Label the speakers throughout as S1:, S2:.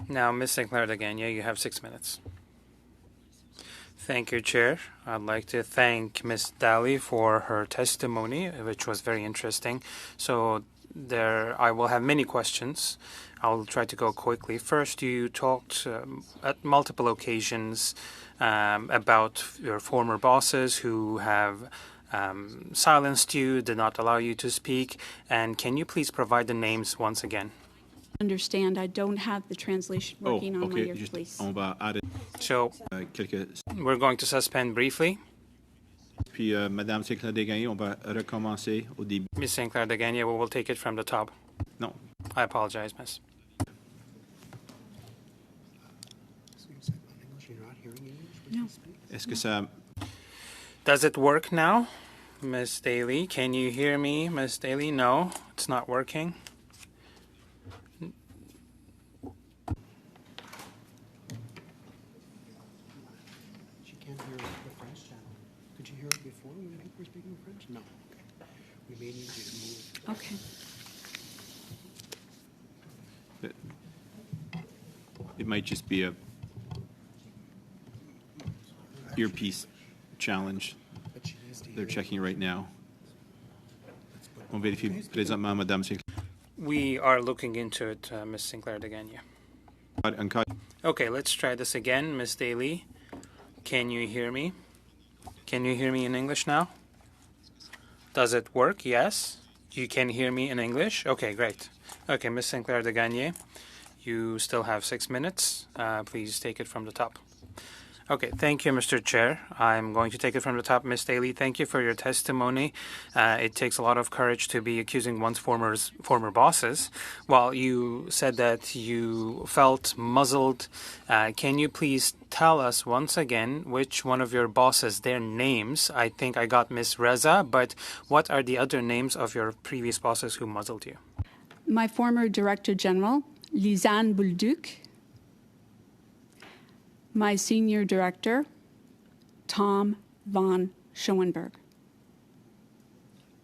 S1: Now, Ms. Sinclair Degania, you have 6 minutes. Thank you, Chair. I'd like to thank Ms. Daly for her testimony, which was very interesting. So I will have many questions. I'll try to go quickly. First, you talked at multiple occasions about your former bosses who have silenced you, did not allow you to speak. And can you please provide the names once again?
S2: Understand, I don't have the translation working on my ears, please.
S1: So we're going to suspend briefly.
S3: Puis, Madame Sinclair Degania, on va recommencer au début.
S1: Ms. Sinclair Degania, we will take it from the top.
S3: Non.
S1: I apologize, Miss.
S2: No.
S3: Est-ce que ça...
S1: Does it work now, Miss Daly? Can you hear me, Miss Daly? No, it's not working.
S4: She can't hear the French channel. Could you hear it before when people were speaking French? No. Okay. We may need you to move.
S2: Okay.
S3: It might just be a earpiece challenge. They're checking right now. On vérifie présentement, Madame Sinclair.
S1: We are looking into it, Miss Sinclair Degania. Okay, let's try this again, Miss Daly. Can you hear me? Can you hear me in English now? Does it work? Yes. You can hear me in English? Okay, great. Okay, Miss Sinclair Degania, you still have 6 minutes. Please take it from the top. Okay, thank you, Mr. Chair. I'm going to take it from the top. Ms. Daly, thank you for your testimony. It takes a lot of courage to be accusing one's former bosses. Well, you said that you felt muzzled. Can you please tell us once again which one of your bosses, their names? I think I got Ms. Reza, but what are the other names of your previous bosses who muzzled you?
S2: My former Director General, Lisanne Boulduc. My Senior Director, Tom von Schoenberg.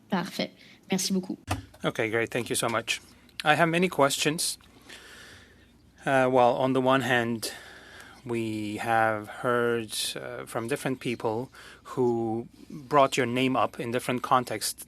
S5: Parfait. Merci beaucoup.
S1: Okay, great. Thank you so much. I have many questions. Well, on the one hand, we have heard from different people who brought your name up in different contexts,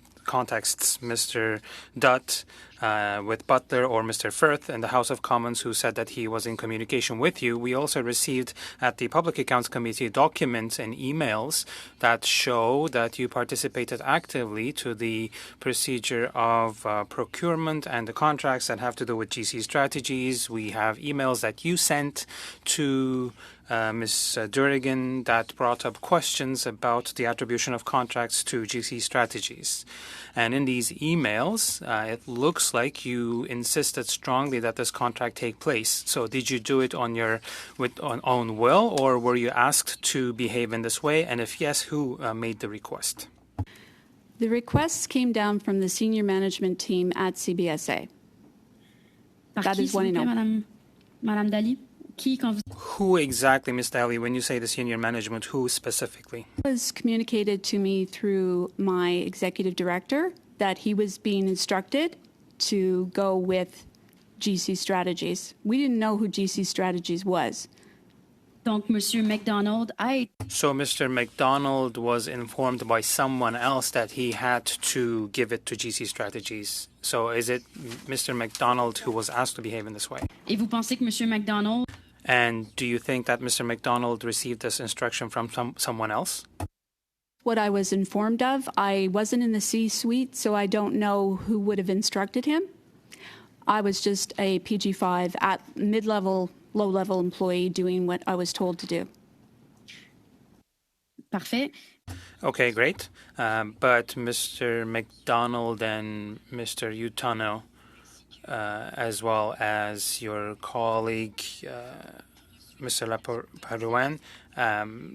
S1: Mr. Dutt with Butler, or Mr. Firth in the House of Commons, who said that he was in communication with you. We also received at the Public Accounts Committee documents and emails that show that you participated actively to the procedure of procurement and the contracts that have to do with GC strategies. We have emails that you sent to Ms. Durigan that brought up questions about the attribution of contracts to GC strategies. And in these emails, it looks like you insisted strongly that this contract take place. So did you do it on your own will, or were you asked to behave in this way? And if yes, who made the request?
S2: The requests came down from the senior management team at CBSA. That is what I know.
S5: Madame Daly?
S1: Who exactly, Ms. Daly, when you say the senior management, who specifically?
S2: It was communicated to me through my executive director that he was being instructed to go with GC Strategies. We didn't know who GC Strategies was.
S5: Donc, Monsieur McDonald,
S1: So Mr. McDonald was informed by someone else that he had to give it to GC Strategies. So is it Mr. McDonald who was asked to behave in this way?
S5: Et vous pensez que Monsieur McDonald...
S1: And do you think that Mr. McDonald received this instruction from someone else?
S2: What I was informed of, I wasn't in the C-suite, so I don't know who would have instructed him. I was just a PG5 at mid-level, low-level employee doing what I was told to do.
S5: Parfait.
S1: Okay, great. But Mr. McDonald and Mr. Utano, as well as your colleague, Mr. Laparouan,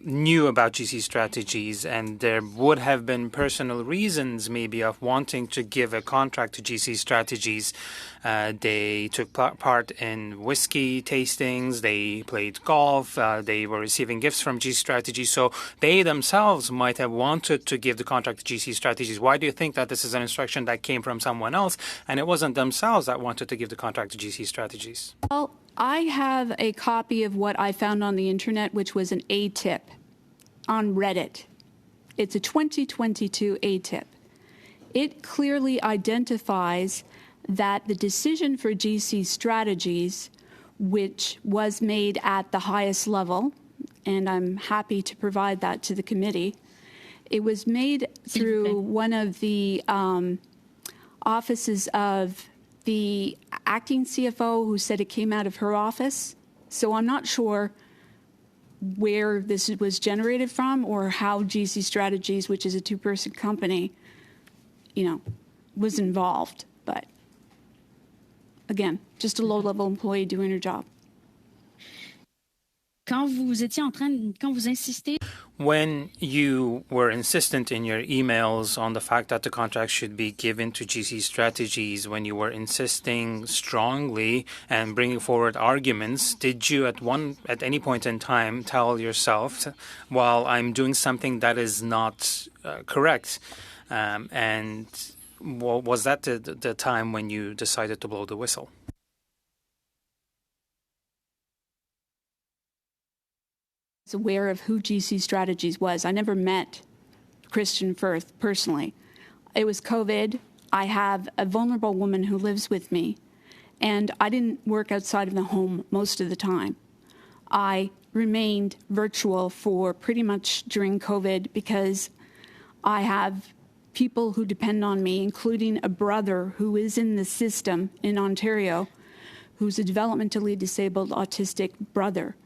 S1: knew about GC Strategies, and there would have been personal reasons maybe of wanting to give a contract to GC Strategies. They took part in whiskey tastings, they played golf, they were receiving gifts from GC Strategies, so they themselves might have wanted to give the contract to GC Strategies. Why do you think that this is an instruction that came from someone else and it wasn't themselves that wanted to give the contract to GC Strategies?
S2: Well, I have a copy of what I found on the internet, which was an A-tip on Reddit. It's a 2022 A-tip. It clearly identifies that the decision for GC Strategies, which was made at the highest level, and I'm happy to provide that to the committee, it was made through one of the offices of the acting CFO, who said it came out of her office. So I'm not sure where this was generated from or how GC Strategies, which is a two-person company, was involved. But again, just a low-level employee doing her job.
S5: Quand vous insistez.
S1: When you were insistent in your emails on the fact that the contract should be given to GC Strategies, when you were insisting strongly and bringing forward arguments, did you at any point in time tell yourself, well, I'm doing something that is not correct? And was that the time when you decided to blow the whistle?
S2: Aware of who GC Strategies was. I never met Christian Firth personally. It was COVID. I have a vulnerable woman who lives with me, and I didn't work outside of the home most of the time. I remained virtual for pretty much during COVID because I have people who depend on me, including a brother who is in the system in Ontario, who's a developmentally disabled autistic brother.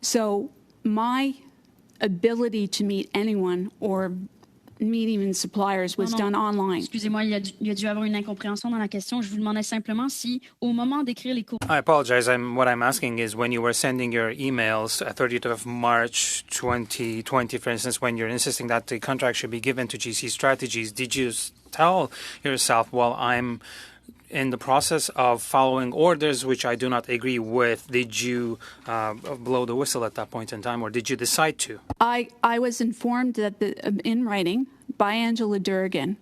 S2: So my ability to meet anyone or meet even suppliers was done online.
S5: Excusez-moi, il y a dû avoir une incompréhension dans la question. Je vous demandais simplement si, au moment d'écrire les
S1: I apologize. What I'm asking is, when you were sending your emails 30th of March 2020, for instance, when you're insisting that the contract should be given to GC Strategies, did you tell yourself, well, I'm in the process of following orders which I do not agree with? Did you blow the whistle at that point in time, or did you decide to?
S2: I was informed that in writing by Angela Durgan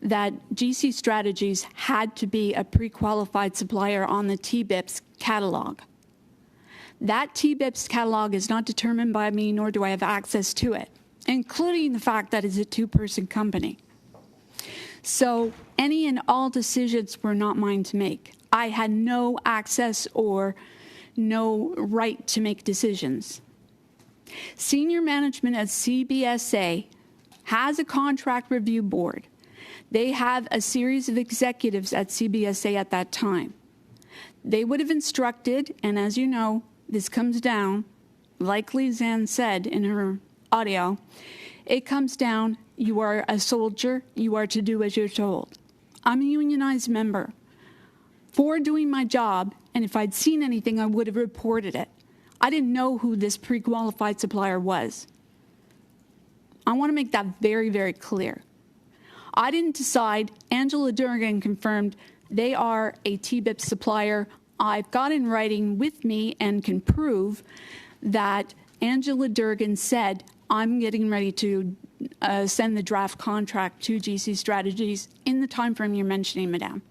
S2: that GC Strategies had to be a pre-qualified supplier on the TBIPS catalog. That TBIPS catalog is not determined by me, nor do I have access to it, including the fact that it's a two-person company. So any and all decisions were not mine to make. I had no access or no right to make decisions. Senior management at CBSA has a contract review board. They have a series of executives at CBSA at that time. They would have instructed, and as you know, this comes down, like Lisanne said in her audio, it comes down, you are a soldier, you are to do as you're told. I'm a unionized member. For doing my job, and if I'd seen anything, I would have reported it. I didn't know who this pre-qualified supplier was. I want to make that very, very clear. I didn't decide. Angela Durgan confirmed they are a TBIP supplier. I've got in writing with me and can prove that Angela Durgan said, I'm getting ready to send the draft contract to GC Strategies in the time frame you're mentioning, Madame.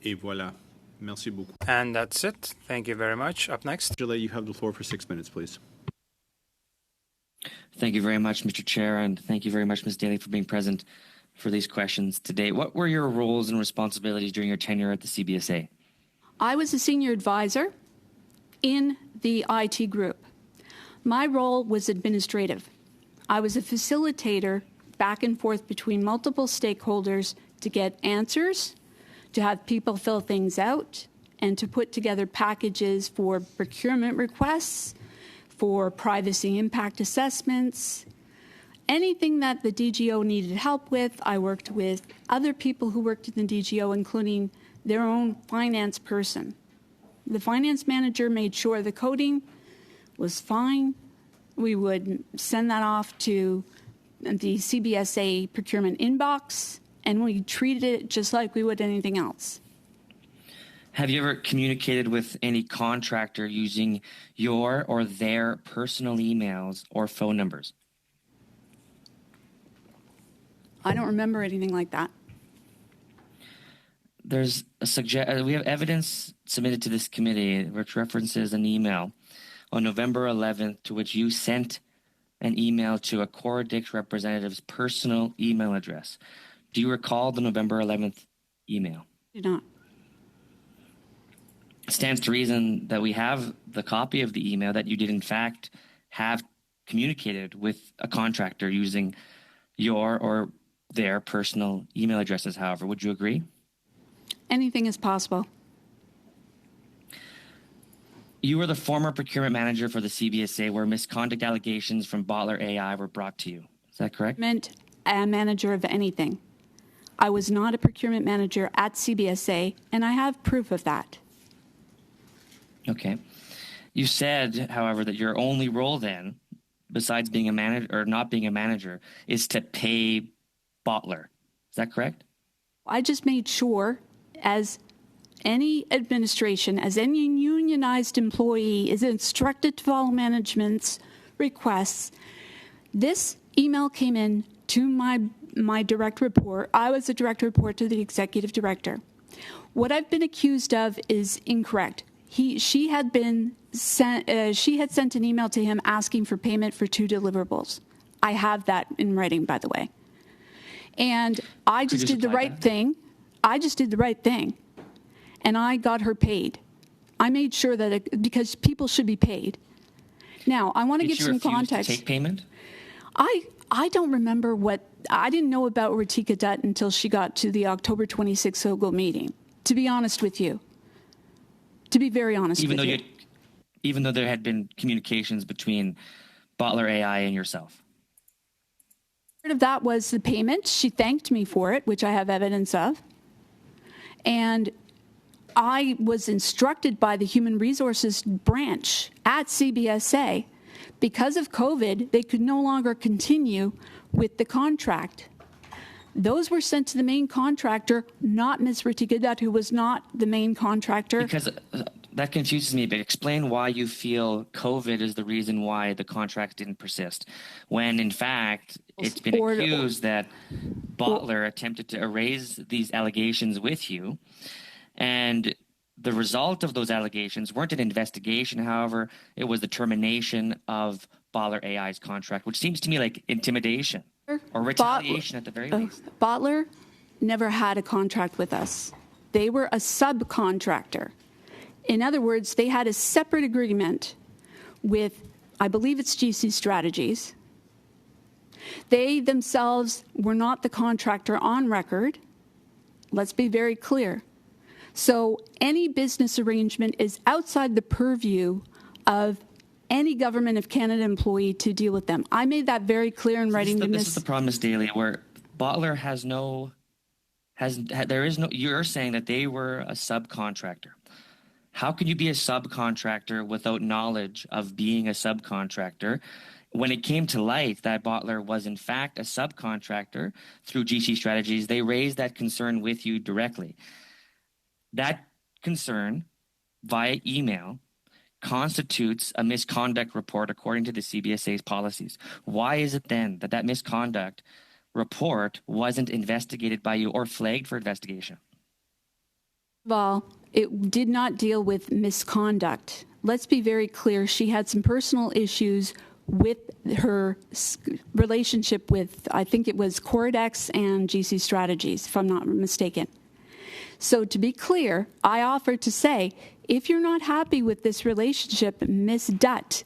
S3: Et voilà. Merci beaucoup.
S1: And that's it. Thank you very much. Up next.
S3: Angela, you have the floor for 6 minutes, please.
S6: Thank you very much, Mr. Chair, and thank you very much, Ms. Daly, for being present for these questions today. What were your roles and responsibilities during your tenure at the CBSA?
S2: I was a senior advisor in the IT group. My role was administrative. I was a facilitator back and forth between multiple stakeholders to get answers, to have people fill things out, and to put together packages for procurement requests, for privacy impact assessments. Anything that the DGO needed help with, I worked with other people who worked in the DGO, including their own finance person. The finance manager made sure the coding was fine. We would send that off to the CBSA procurement inbox, and we treated it just like we would anything else.
S6: Have you ever communicated with any contractor using your or their personal emails or phone numbers?
S2: I don't remember anything like that.
S6: there's we have evidence submitted to this committee which references an email on November 11th to which you sent an email to a Coradix representative's personal email address. Do you recall the November 11th email?
S2: Do not.
S6: It stands to reason that we have the copy of the email that you did in fact have communicated with a contractor using your or their personal email addresses, however. Would you agree?
S2: Anything is possible.
S6: You were the former procurement manager for the CBSA where misconduct allegations from Bottler AI were brought to you. Is that correct?
S2: Meant a manager of anything. I was not a procurement manager at CBSA, and I have proof of that.
S6: Okay. You said, however, that your only role then, besides being a manager or not being a manager, is to pay Bottler. Is that correct?
S2: I just made sure, as any administration, as any unionized employee is instructed to follow management's requests, this email came in to my direct report. I was a direct report to the executive director. What I've been accused of is incorrect. She had sent an email to him asking for payment for 2 deliverables. I have that in writing, by the way. And I just did the right thing. I just did the right thing. And I got her paid. I made sure that because people should be paid. Now, I want to give some context.
S6: Did she refuse to take payment?
S2: I don't remember I didn't know about Ratika Dutt until she got to the October 26th SOGO meeting, to be honest with you. To be very honest with you.
S6: Even though there had been communications between Bottler AI and yourself.
S2: Part of that was the payment. She thanked me for it, which I have evidence of. And I was instructed by the Human Resources branch at CBSA, because of COVID, they could no longer continue with the contract. Those were sent to the main contractor, not Ms. Ratika Dutt, who was not the main contractor.
S6: Because that confuses me, but explain why you feel COVID is the reason why the contract didn't persist, when in fact it's been accused that Bottler attempted to erase these allegations with you, and the result of those allegations weren't an investigation. However, it was the termination of Bottler AI's contract, which seems to me like intimidation or retaliation at the very least.
S2: Bottler never had a contract with us. They were a subcontractor. In other words, they had a separate agreement with, I believe it's GC Strategies. They themselves were not the contractor on record. Let's be very clear. So any business arrangement is outside the purview of any Government of Canada employee to deal with them. I made that very clear in writing to Ms.
S6: This is the problem, Ms. Daly, where Bottler you're saying that they were a subcontractor. How can you be a subcontractor without knowledge of being a subcontractor? When it came to light that Bottler was in fact a subcontractor through GC Strategies, they raised that concern with you directly. That concern via email constitutes a misconduct report according to the CBSA's policies. Why is it then that misconduct report wasn't investigated by you or flagged for investigation?
S2: Well, it did not deal with misconduct. Let's be very clear. She had some personal issues with her relationship with, I think it was Coradex and GC Strategies, if I'm not mistaken. So to be clear, I offered to say, if you're not happy with this relationship, Ms. Dutt,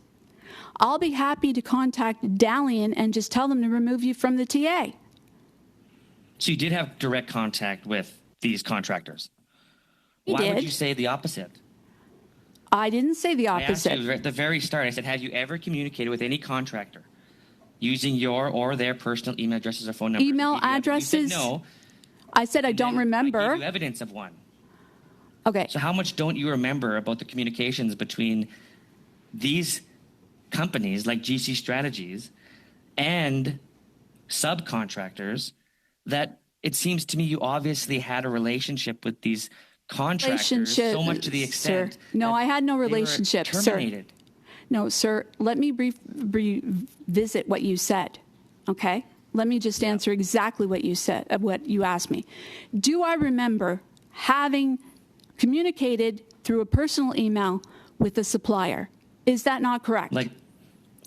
S2: I'll be happy to contact Dalian and just tell them to remove you from the TA.
S6: So you did have direct contact with these contractors. Why would you say the opposite?
S2: I didn't say the opposite.
S6: I asked you at the very start, I said, have you ever communicated with any contractor using your or their personal email addresses or phone numbers?
S2: Email addresses?
S6: You said no.
S2: I said I don't remember.
S6: I gave you evidence of one.
S2: Okay.
S6: So how much don't you remember about the communications between these companies like GC Strategies and subcontractors that it seems to me you obviously had a relationship with these contractors so much to the extent.
S2: Sir. No, I had no relationship,
S6: terminated.
S2: Sir. No, sir, let me revisit what you said, okay? Let me just answer exactly what you said, what you asked me. Do I remember having communicated through a personal email with the supplier. Is that not correct?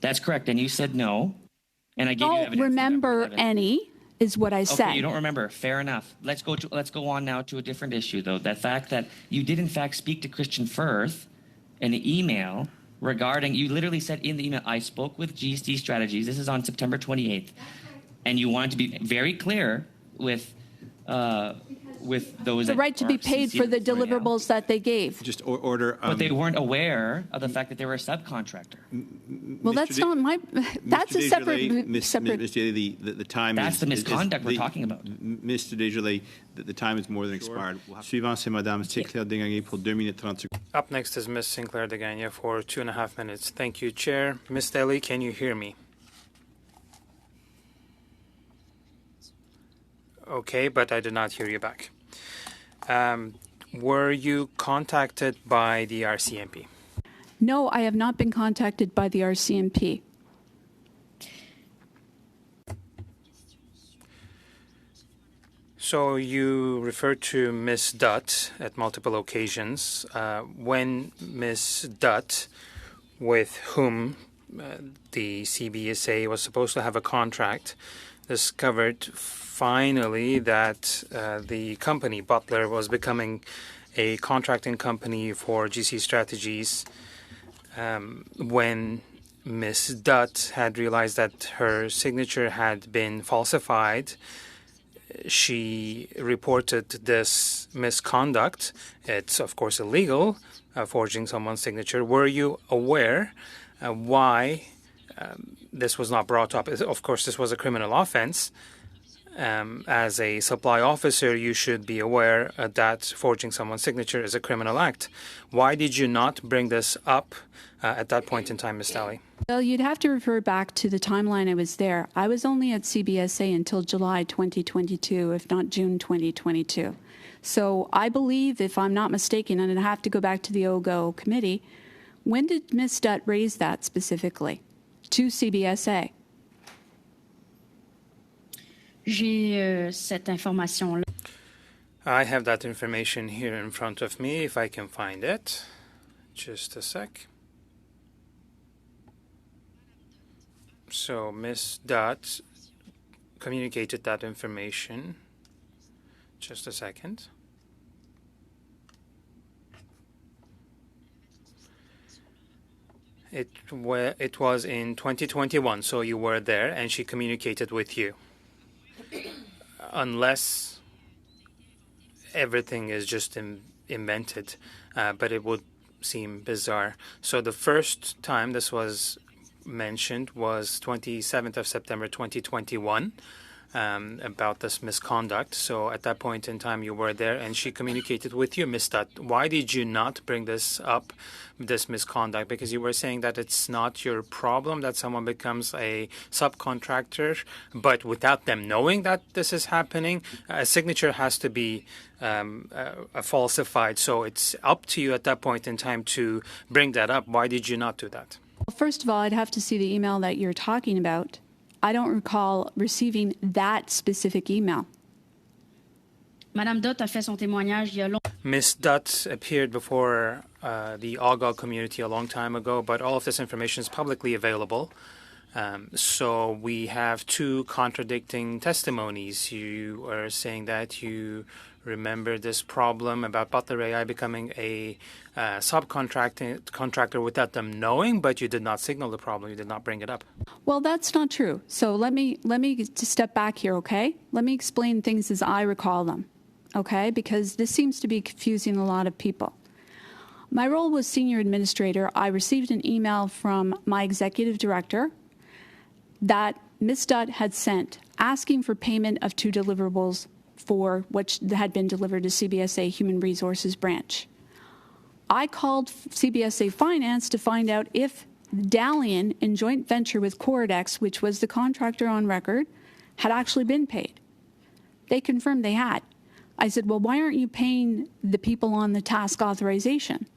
S6: That's correct. And you said no. And I gave you
S2: Don't
S6: evidence.
S2: remember any is what I said.
S6: Okay, you don't remember. Fair enough. Let's go on now to a different issue, though. The fact that you did, in fact, speak to Christian Firth in an email regarding, you literally said in the email, I spoke with GC Strategies. This is on September 28th. And you wanted to be very clear with those
S2: the right to be paid for the deliverables that they gave.
S3: Just order.
S6: But they weren't aware of the fact that they were a subcontractor.
S2: Well, that's not my. That's a separate.
S3: Mr. the time.
S6: That's the misconduct we're talking about.
S3: Mr. Desjardins, the time is more than expired. Suivant, c'est Madame Sinclair Desgagnés pour 2 minutes 30 secondes.
S1: Up next is Ms. Sinclair Desgagnés for 2.5 minutes. Thank you, Chair. Ms. Daly, can you hear me? Okay, but I did not hear you back. Were you contacted by the RCMP?
S2: No, I have not been contacted by the RCMP.
S1: So you referred to Ms. Dutt at multiple occasions. When Ms. Dutt, with whom the CBSA was supposed to have a contract, discovered finally that the company, Butler, was becoming a contracting company for GC Strategies, when Ms. Dutt had realized that her signature had been falsified, she reported this misconduct. It's, of course, illegal, forging someone's signature. Were you aware why this was not brought up? Of course, this was a criminal offense. As a supply officer, you should be aware that forging someone's signature is a criminal act. Why did you not bring this up at that point in time, Ms. Daly?
S2: Well, you'd have to refer back to the timeline I was there. I was only at CBSA until July 2022, if not June 2022. So I believe, if I'm not mistaken, and I'd have to go back to the OGO committee, when did Ms. Dutt raise that specifically to CBSA?
S5: J'ai cette information-là.
S1: I have that information here in front of me, if I can find it. Just a sec. So Ms. Dutt communicated that information. Just a second. It was in 2021, so you were there, and she communicated with you. Unless everything is just invented, but it would seem bizarre. So the first time this was mentioned was 27th of September 2021 about this misconduct. So at that point in time, you were there, and she communicated with you, Ms. Dutt. Why did you not bring this up, this misconduct? Because you were saying that it's not your problem that someone becomes a subcontractor, but without them knowing that this is happening, a signature has to be falsified. So it's up to you at that point in time to bring that up. Why did you not do that?
S2: Well, first of all, I'd have to see the email that you're talking about. I don't recall receiving that specific email.
S5: Madame Dutt a fait son témoignage il y a longtemps.
S1: Ms. Dutt appeared before the ArriveCAN community a long time ago, but all of this information is publicly available. So we have two contradicting testimonies. You are saying that you remember this problem about Butler AI becoming a subcontractor without them knowing, but you did not signal the problem. You did not bring it up.
S2: Well, that's not true. So let me just step back here, okay? Let me explain things as I recall them, okay? Because this seems to be confusing a lot of people. My role was senior administrator. I received an email from my executive director that Ms. Dutt had sent asking for payment of two deliverables for what had been delivered to CBSA Human Resources Branch. I called CBSA Finance to find out if Dalian, in joint venture with Cordex, which was the contractor on record, had actually been paid. They confirmed they had. I said, well, why aren't you paying the people on the task authorization?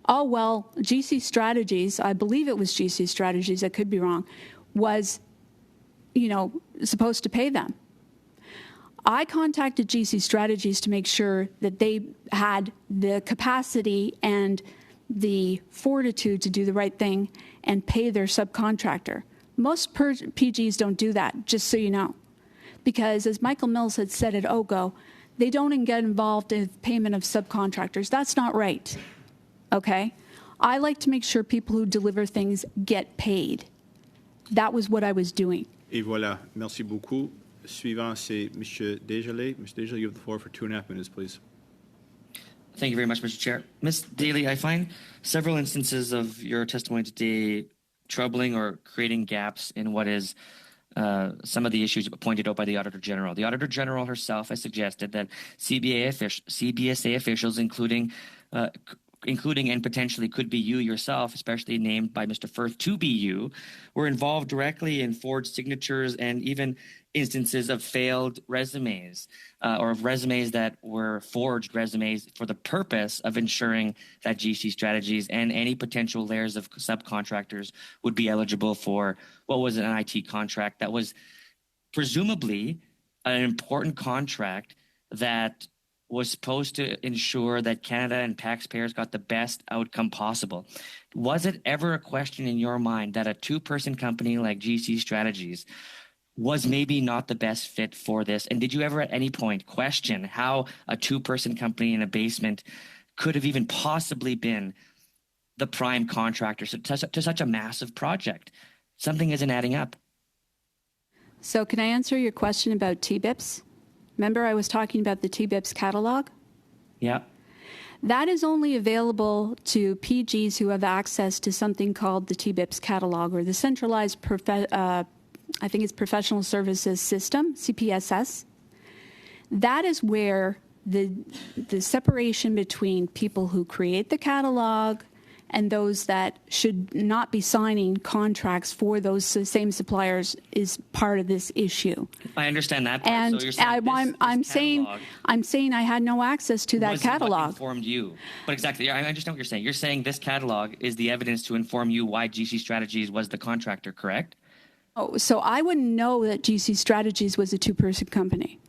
S2: Oh, well, GC Strategies, I believe it was GC Strategies, I could be wrong, was, supposed to pay them. I contacted GC Strategies to make sure that they had the capacity and the fortitude to do the right thing and pay their subcontractor. Most PGs don't do that, just so you know. Because as Michael Mills had said at OGO, they don't get involved in payment of subcontractors. That's not right, okay? I like to make sure people who deliver things get paid. That was what I was doing.
S3: Et voilà, merci beaucoup. Suivant, c'est M. Desjardins. Mr. Desjardins, you have the floor for 2.5 minutes, please.
S6: Thank you very much, Mr. Chair. Ms. Daly, I find several instances of your testimony today troubling or creating gaps in what is some of the issues pointed out by the Auditor General. The Auditor General herself has suggested that CBSA officials, including and potentially could be you yourself, especially named by Mr. Firth to be you, were involved directly in forged signatures and even instances of failed resumes or of resumes that were forged resumes for the purpose of ensuring that GC Strategies and any potential layers of subcontractors would be eligible for what was an IT contract that was presumably an important contract that was supposed to ensure that Canada and taxpayers got the best outcome possible. Was it ever a question in your mind that a two-person company like GC Strategies was maybe not the best fit for this? And did you ever at any point question how a two-person company in a basement could have even possibly been the prime contractor to such a massive project? Something isn't adding up.
S2: So can I answer your question about TBIPs? Remember I was talking about the TBIPs catalog?
S6: Yeah.
S2: That is only available to PGs who have access to something called the TBIPs catalog, or the Centralized I think it's Professional Services System, CPSS. That is where the separation between people who create the catalog and those that should not be signing contracts for those same suppliers is part of this issue.
S6: I understand that part.
S2: And
S6: so you're saying
S2: I'm saying I had no access to that catalog.
S6: What informed you? But exactly, I understand what you're saying. You're saying this catalog is the evidence to inform you why GC Strategies was the contractor, correct?
S2: Oh, so I wouldn't know that GC Strategies was a two-person company.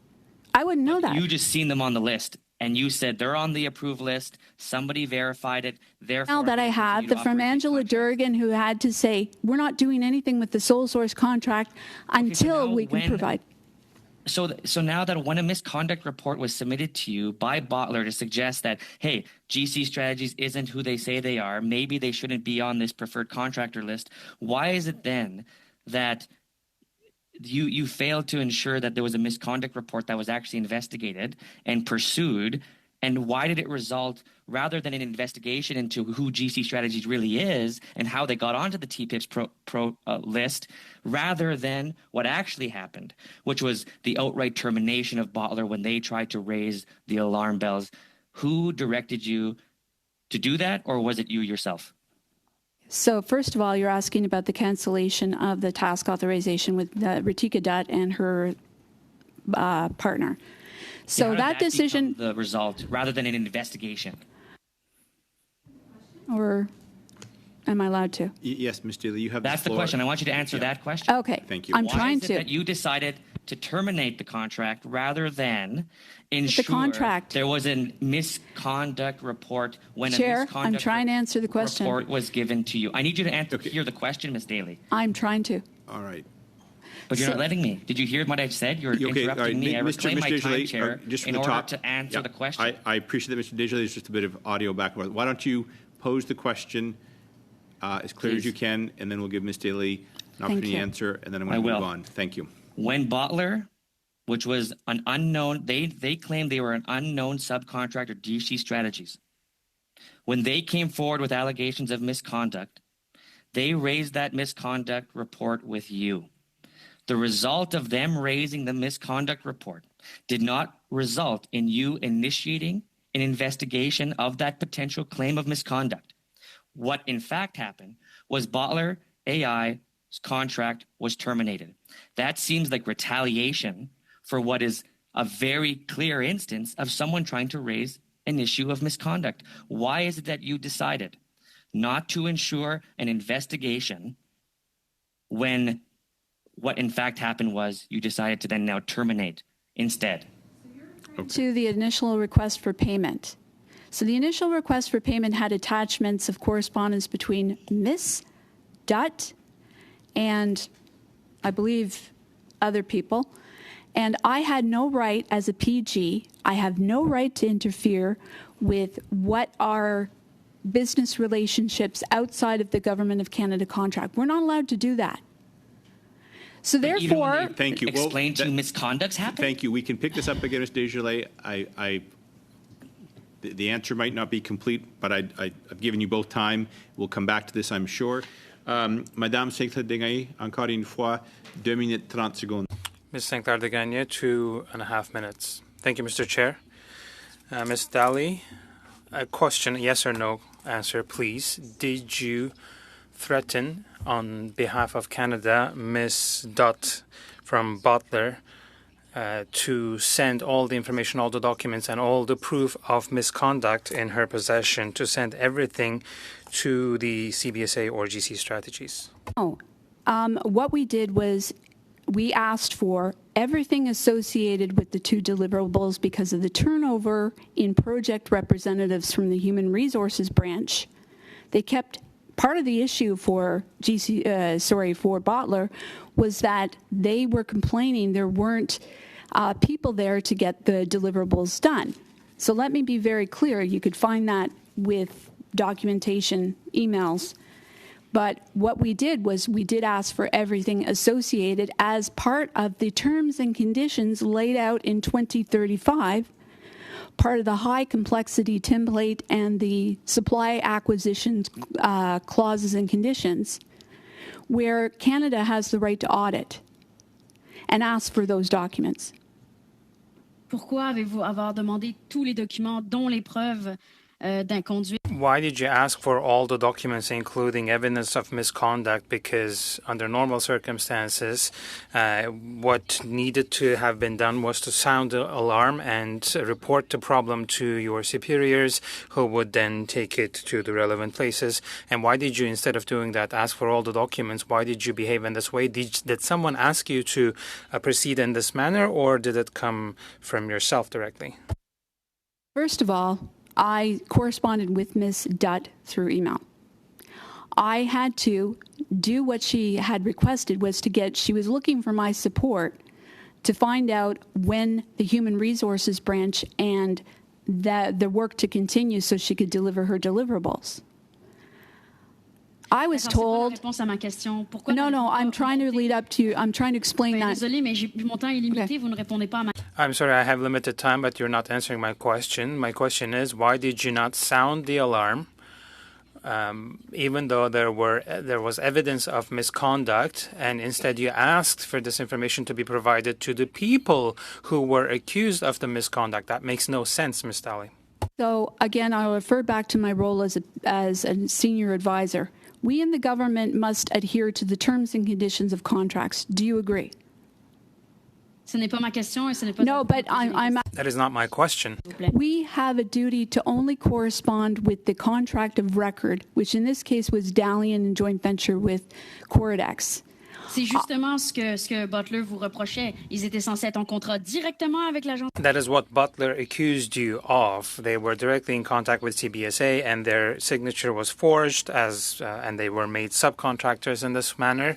S2: I wouldn't know that.
S6: You just seen them on the list, and you said they're on the approved list. Somebody verified it. Therefore,
S2: now that I have from Angela Durgan, who had to say, we're not doing anything with the sole source contract until we can provide.
S6: So now that when a misconduct report was submitted to you by Bottler to suggest that, hey, GC Strategies isn't who they say they are, maybe they shouldn't be on this preferred contractor list, why is it then that you failed to ensure that there was a misconduct report that was actually investigated and pursued? And why did it result, rather than an investigation into who GC Strategies really is and how they got onto the TPIPs list, rather than what actually happened, which was the outright termination of Bottler when they tried to raise the alarm bells? Who directed you to do that, or was it you yourself?
S2: So first of all, you're asking about the cancellation of the task authorization with Ritika Dutt and her partner. So
S6: yeah,
S2: that decision,
S6: the result rather than an investigation.
S2: Or am I allowed to?
S3: Yes, Ms. Daly, you have
S6: That's
S3: the floor.
S6: The question. I want you to answer that question.
S2: Okay.
S3: Thank you.
S2: I'm
S6: Why
S2: trying
S6: is it
S2: to.
S6: that you decided to terminate the contract rather than ensure there was a misconduct report when
S2: Chair,
S6: a misconduct
S2: I'm trying to answer the question.
S6: report was given to you? I need you to hear the question, Ms. Daly.
S2: I'm trying to.
S3: All right.
S6: But you're not letting me. Did you hear what I said? You're interrupting me. I reclaim my time, Chair, in order to answer the question.
S3: I appreciate that, Mr. Desjardins. There's just a bit of audio back and forth. Why don't you pose the question as clear as you can, and then we'll give Ms. Daly an opportunity to answer, and then I'm going to move on. Thank you.
S6: When Bottler, which was an unknown, they claimed they were an unknown subcontractor, GC Strategies. When they came forward with allegations of misconduct, they raised that misconduct report with you. The result of them raising the misconduct report did not result in you initiating an investigation of that potential claim of misconduct. What in fact happened was Bottler AI's contract was terminated. That seems like retaliation for what is a very clear instance of someone trying to raise an issue of misconduct. Why is it that you decided not to ensure an investigation when what in fact happened was you decided to then now terminate instead.
S2: To the initial request for payment. So the initial request for payment had attachments of correspondence between Miss Dutt and I believe other people. And I had no right as a PG, I have no right to interfere with what are business relationships outside of the Government of Canada contract. We're not allowed to do that. So therefore,
S3: thank you.
S6: Explain to misconducts happen.
S3: Thank you. We can pick this up again, Ms. Desjardins. The answer might not be complete, but I've given you both time. We'll come back to this, I'm sure. Madame Sinclair-Degagné, encore une fois, 2 minutes 30 secondes.
S1: Ms. Sinclair-Degagné, 2.5 minutes. Thank you, Mr. Chair. Ms. Daly, a question, yes or no answer, please. Did you threaten, on behalf of Canada, Ms. Dutt from Butler, to send all the information, all the documents, and all the proof of misconduct in her possession, to send everything to the CBSA or GC Strategies?
S2: no. What we did was we asked for everything associated with the 2 deliverables because of the turnover in project representatives from the Human Resources branch. They kept part of the issue for for Butler was that they were complaining there weren't people there to get the deliverables done. So let me be very clear. You could find that with documentation, emails. But what we did was we did ask for everything associated as part of the terms and conditions laid out in 2035, part of the high complexity template and the supply acquisition clauses and conditions, where Canada has the right to audit and ask for those documents.
S5: Pourquoi avez-vous avoir demandé tous les documents, dont les preuves d'inconduite?
S1: Why did you ask for all the documents, including evidence of misconduct? Because under normal circumstances, what needed to have been done was to sound the alarm and report the problem to your superiors, who would then take it to the relevant places. And why did you, instead of doing that, ask for all the documents? Why did you behave in this way? Did someone ask you to proceed in this manner, or did it come from yourself directly?
S2: First of all, I corresponded with Ms. Dutt through email. I had to do what she had requested, was she was looking for my support to find out when the Human Resources branch and the work to continue so she could deliver her deliverables. I was told... No, I'm trying to lead up to you. I'm trying to explain that.
S5: Désolée, mais mon temps est limité. Vous ne répondez pas à ma...
S1: I'm sorry, I have limited time, but you're not answering my question. My question is, why did you not sound the alarm, even though there was evidence of misconduct, and instead you asked for this information to be provided to the people who were accused of the misconduct? That makes no sense, Ms. Daly.
S2: So, again, I'll refer back to my role as a senior advisor. We in the government must adhere to the terms and conditions of contracts. Do you agree?
S5: Ce n'est pas ma question et ce n'est pas...
S2: No, but I'm...
S1: That is not my question.
S2: We have a duty to only correspond with the contract of record, which in this case was Dalian in joint venture with Cordex.
S5: C'est justement ce que Butler vous reprochait. Ils étaient censés être en contrat directement avec l'agence.
S1: That is what Butler accused you of. They were directly in contact with CBSA, and their signature was forged, and they were made subcontractors in this manner.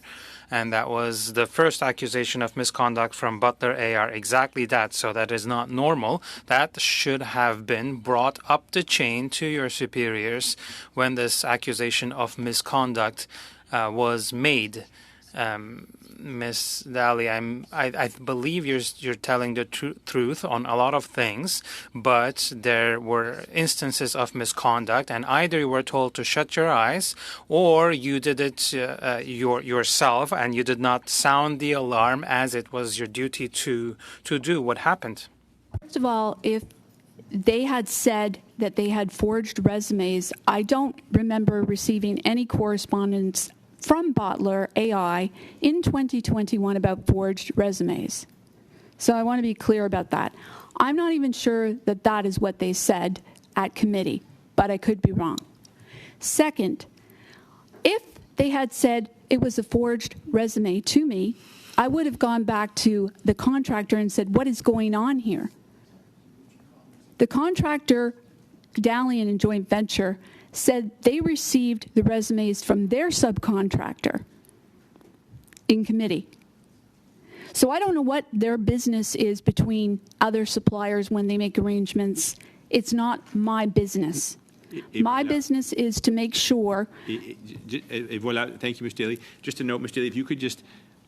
S1: And that was the first accusation of misconduct from Butler AR, exactly that. So that is not normal. That should have been brought up the chain to your superiors when this accusation of misconduct was made. Ms. Daly, I believe you're telling the truth on a lot of things, but there were instances of misconduct, and either you were told to shut your eyes, or you did it yourself, and you did not sound the alarm as it was your duty to do. What happened?
S2: First of all, if they had said that they had forged resumes, I don't remember receiving any correspondence from Butler AI in 2021 about forged resumes. So I want to be clear about that. I'm not even sure that that is what they said at committee, but I could be wrong. Second, if they had said it was a forged resume to me, I would have gone back to the contractor and said, what is going on here? The contractor, Dalian and Joint Venture, said they received the resumes from their subcontractor in committee. So I don't know what their business is between other suppliers when they make arrangements. It's not my business. My business is to make sure.
S3: Voilà. Thank you, Ms. Daly. Just a note, Ms. Daly, if you could just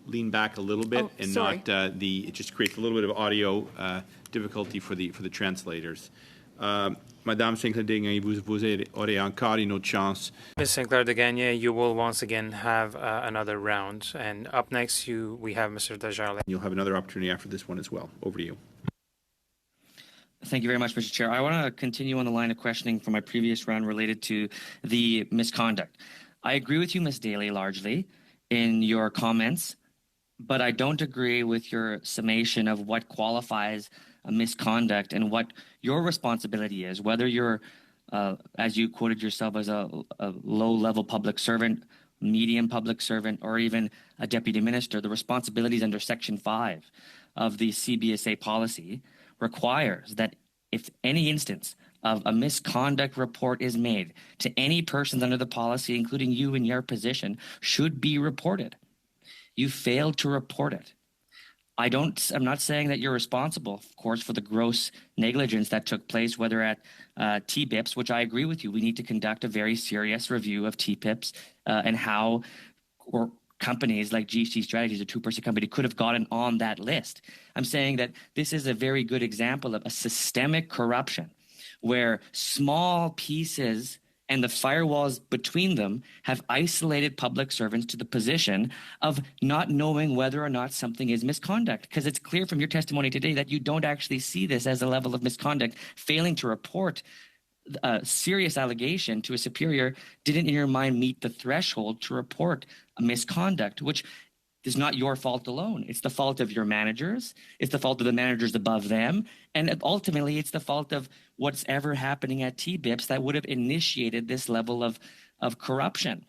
S3: lean back a little bit and
S2: sorry.
S3: not it just creates a little bit of audio difficulty for the translators. Madame Sinclair-Degnan, vous aurez encore une autre chance.
S1: Ms. Sinclair-Degnan, you will once again have another round. And up next, we have Mr. Desjardins.
S3: You'll have another opportunity after this one as well. Over to you.
S6: Thank you very much, Mr. Chair. I want to continue on the line of questioning from my previous round related to the misconduct. I agree with you, Ms. Daly, largely in your comments, but I don't agree with your summation of what qualifies a misconduct and what your responsibility is, whether you're, as you quoted yourself, as a low-level public servant, medium public servant, or even a deputy minister. The responsibilities under Section 5 of the CBSA policy requires that if any instance of a misconduct report is made to any persons under the policy, including you in your position, should be reported. You failed to report it. I'm not saying that you're responsible, of course, for the gross negligence that took place, whether at TBIPs, which I agree with you. We need to conduct a very serious review of TBIPs and how companies like GC Strategies, a two-person company, could have gotten on that list. I'm saying that this is a very good example of a systemic corruption where small pieces and the firewalls between them have isolated public servants to the position of not knowing whether or not something is misconduct. Because it's clear from your testimony today that you don't actually see this as a level of misconduct. Failing to report a serious allegation to a superior didn't, in your mind, meet the threshold to report a misconduct, which is not your fault alone. It's the fault of your managers. It's the fault of the managers above them. And ultimately, it's the fault of what's ever happening at TBIPs that would have initiated this level of corruption.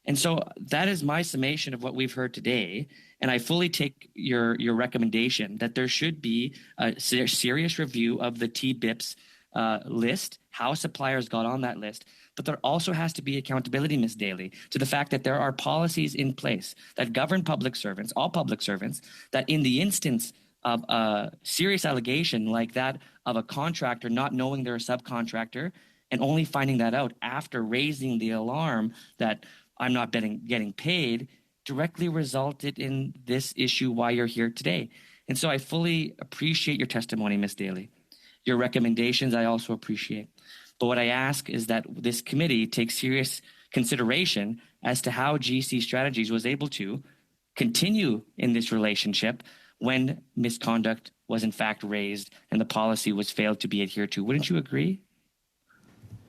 S6: And so that is my summation of what we've heard today. And I fully take your recommendation that there should be a serious review of the TBIPs list, how suppliers got on that list. But there also has to be accountability, Ms. Daly, to the fact that there are policies in place that govern public servants, all public servants, that in the instance of a serious allegation like that of a contractor not knowing they're a subcontractor and only finding that out after raising the alarm that I'm not getting paid, directly resulted in this issue why you're here today. And so I fully appreciate your testimony, Ms. Daly. Your recommendations I also appreciate. But what I ask is that this committee take serious consideration as to how GC Strategies was able to continue in this relationship when misconduct was in fact raised and the policy was failed to be adhered to. Wouldn't you agree?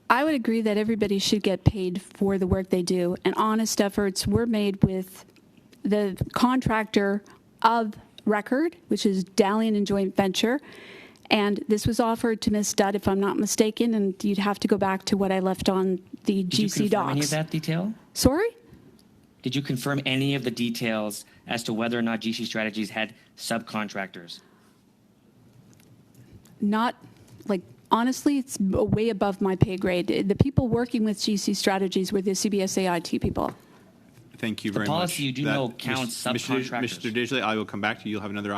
S2: I would agree that everybody should get paid for the work they do, and honest efforts were made with the contractor of record, which is Dalian and Joint Venture. And this was offered to Ms. Dudd, if I'm not mistaken, and you'd have to go back to what I left on the GC docs.
S6: Did you confirm any of that detail?
S2: Sorry?
S6: Did you confirm any of the details as to whether or not GC Strategies had subcontractors?
S2: Not, honestly, it's way above my pay grade. The people working with GC Strategies were the CBSA IT people.
S3: Thank you very much.
S6: The policy you do know counts subcontractors.
S3: Mr. Digley, I will come back to you. You'll have another opportunity.